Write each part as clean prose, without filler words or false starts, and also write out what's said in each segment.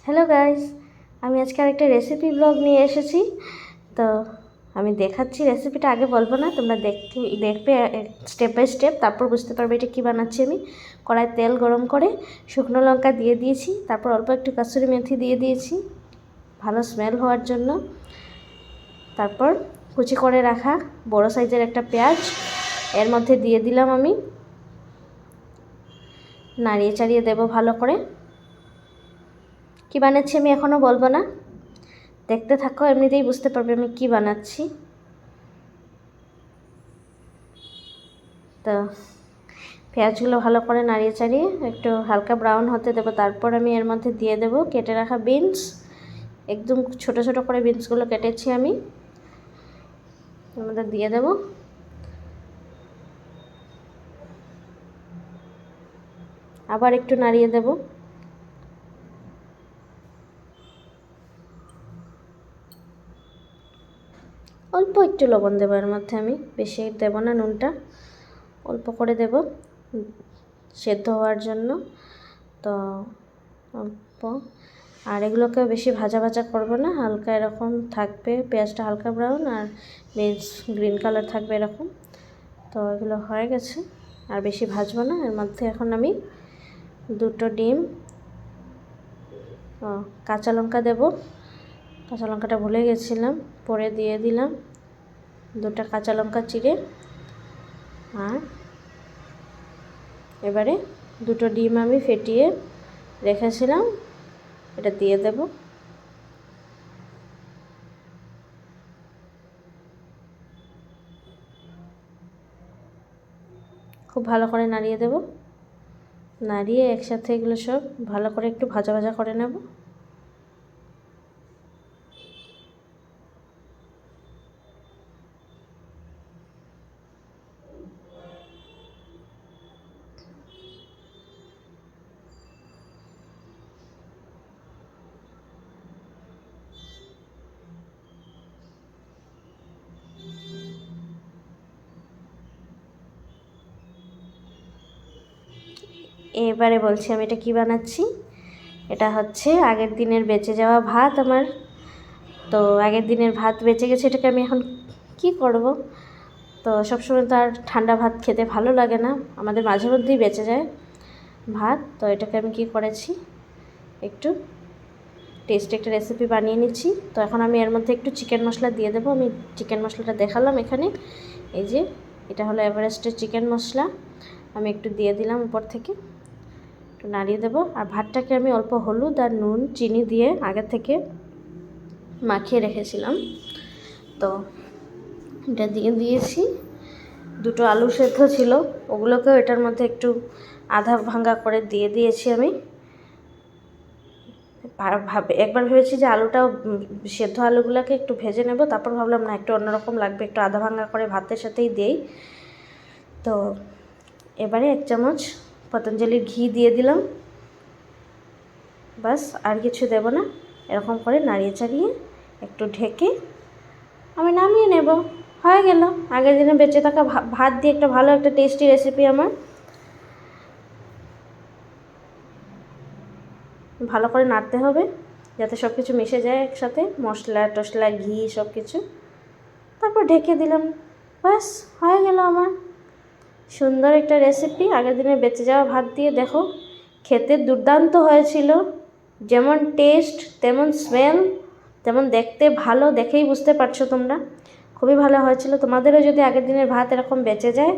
Hello guys, আমি আজকে আরেকটা রেসিপি ব্লগ নিয়ে এসেছি। তো আমি দেখাচ্ছি রেসিপিটা, আগে বলবো না, তোমরা দেখবে স্টেপ বাই স্টেপ, তারপর বুঝতে পারবে এটা কী বানাচ্ছি আমি। কড়াই তেল গরম করে শুকনো লঙ্কা দিয়ে দিয়েছি, তারপর অল্প একটু কাসুরি মেথি দিয়ে দিয়েছি ভালো স্মেল হওয়ার জন্য। তারপর কুচি করে রাখা বড় সাইজের একটা পেঁয়াজ এর মধ্যে দিয়ে দিলাম আমি, নাড়িয়ে চাড়িয়ে দেবো ভালো করে। কী বানাচ্ছি আমি এখনও বলবো না, দেখতে থাকো, এমনিতেই বুঝতে পারবে আমি কী বানাচ্ছি। তো পেঁয়াজগুলো ভালো করে নাড়িয়ে চাড়িয়ে একটু হালকা ব্রাউন হতে দেবো। তারপর আমি এর মধ্যে দিয়ে দেবো কেটে রাখা বিনস, একদম ছোট ছোট করে বিনসগুলো কেটেছি আমি, এর মধ্যে দিয়ে দেবো। আবার একটু নাড়িয়ে দেবো। অল্প একটু লবণ দেবো এর মধ্যে, আমি বেশি দেবো না, নুনটা অল্প করে দেব সেদ্ধ হওয়ার জন্য। তো অল্প, আর এগুলোকে বেশি ভাজা ভাজা করবো না, হালকা এরকম থাকবে, পেঁয়াজটা হালকা ব্রাউন আর বিনস গ্রিন কালার থাকবে এরকম। তো এগুলো হয়ে গেছে, আর বেশি ভাজবো না। এর মধ্যে এখন আমি দুটো ডিম, কাঁচা লঙ্কা দেব, কাঁচা লঙ্কাটা ভুলে গেছিলাম, পরে দিয়ে দিলাম দুটো কাঁচা লঙ্কা চিড়ে। আর এবারে দুটো ডিম আমি ফেটিয়ে রেখেছিলাম, এটা দিয়ে দেব। খুব ভালো করে নাড়িয়ে দেব, নাড়িয়ে একসাথে এগুলো সব ভালো করে একটু ভাজা ভাজা করে নেব। এবারে বলছি আমি এটা কী বানাচ্ছি। এটা হচ্ছে আগের দিনের বেঁচে যাওয়া ভাত আমার। তো আগের দিনের ভাত বেঁচে গেছে, এটাকে আমি এখন কি করব। তো সবসময় তো আর ঠান্ডা ভাত খেতে ভালো লাগে না, আমাদের মাঝে মধ্যেই বেঁচে যায় ভাত। তো এটাকে আমি কি করেছি, একটু টেস্টি একটা রেসিপি বানিয়ে নিচ্ছি। তো এখন আমি এর মধ্যে একটু চিকেন মশলা দিয়ে দেবো। আমি চিকেন মশলাটা দেখালাম এখানে, এই যে এটা হলো এভারেস্টের চিকেন মশলা, আমি একটু দিয়ে দিলাম উপর থেকে, একটু নাড়িয়ে দেবো। আর ভাতটাকে আমি অল্প হলুদ আর নুন চিনি দিয়ে আগে থেকে মাখিয়ে রেখেছিলাম, তো এটা দিয়ে দিয়েছি। দুটো আলু সেদ্ধ ছিল, ওগুলোকেও এটার মধ্যে একটু আধা ভাঙা করে দিয়ে দিয়েছি আমি। একবার ভেবেছি যে আলুটাও সেদ্ধ আলুগুলোকে একটু ভেজে নেব, তারপর ভাবলাম না, একটু অন্যরকম লাগবে, একটু আধা ভাঙা করে ভাতের সাথেই দেই। তো এবারে 1 চামচ পতঞ্জলির ঘি দিয়ে দিলাম, বাস আর কিছু দেব না। এরকম করে নাড়িয়ে চাড়িয়ে একটু ঢেকে আমি নামিয়ে নেব, হয়ে গেল আগের দিনে বেঁচে থাকা ভাত দিয়ে একটা ভালো একটা টেস্টি রেসিপি আমার। ভালো করে নাড়তে হবে যাতে সব কিছু মিশে যায় একসাথে, মশলা টশলা ঘি সব কিছু। তারপর ঢেকে দিলাম, বাস হয়ে গেল আমার সুন্দর একটা রেসিপি আগের দিনে বেঁচে যাওয়া ভাত দিয়ে। দেখো খেতে দুর্দান্ত হয়েছিল, যেমন টেস্ট তেমন স্মেল তেমন দেখতে ভালো, দেখেই বুঝতে পারছো তোমরা, খুবই ভালো হয়েছিল। তোমাদেরও যদি আগের দিনের ভাত এরকম বেঁচে যায়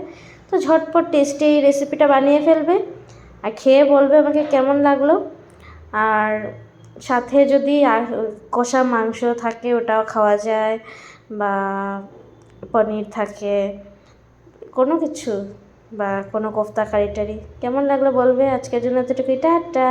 তো ঝটপট টেস্টি এই রেসিপিটা বানিয়ে ফেলবে, আর খেয়ে বলবে আমাকে কেমন লাগলো। আর সাথে যদি কষা মাংস থাকে ওটাও খাওয়া যায়, বা পনির থাকে, কোনো কিছু, বা কোনো কোফতা কারি টারি, কেমন লাগলো বলবে। আজকের জন্য এতটুকুই, টাটা।